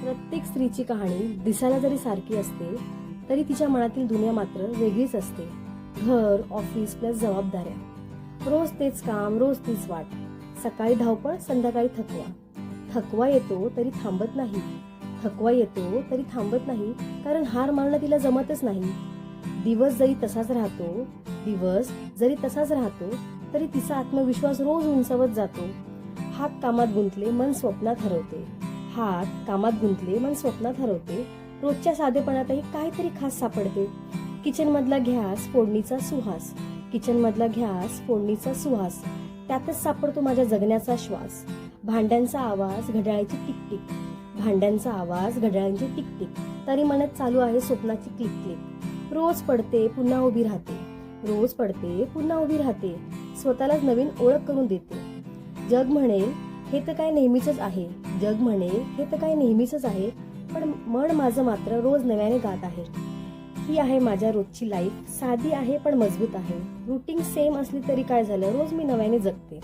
प्रत्येक स्त्रीची कहाणी दिसायला जरी सारखी असते तरी तिच्या मनातील दुनिया मात्र वेगळीच असते. घर, ऑफिस प्लस जबाबदाऱ्या, रोज तेच काम, रोज तीच वाट. सकाळी धावपळ, संध्याकाळी थकवा. थकवा येतो तरी थांबत नाही. थकवा येतो तरी थांबत नाही, कारण हार मानणं तिला जमतच नाही. दिवस जरी तसाच राहतो तरी तिचा आत्मविश्वास रोज उंचावत जातो. हात कामात गुंतले, मन स्वप्नात हरवते. रोजच्या साधेपणातही काहीतरी खास सापडते. किचन मधला गॅस फोडणीचा सुहास, त्यातच सापडतो माझ्या जगण्याचा श्वास. भांड्यांचा आवाज, घड्याळांची टिकटिक, तरी मनात चालू आहे स्वप्नाची क्लिक. रोज पडते पुन्हा उभी राहते. स्वतःलाच नवीन ओळख करून देते. जग म्हणेल हे तर काय नेहमीच आहे, पण मन माझं मात्र रोज नव्याने गात आहे. ही आहे माझ्या रोजची लाईफ. साधी आहे पण मजबूत आहे. रुटीन सेम असली तरी काय झालं, रोज मी नव्याने जगते.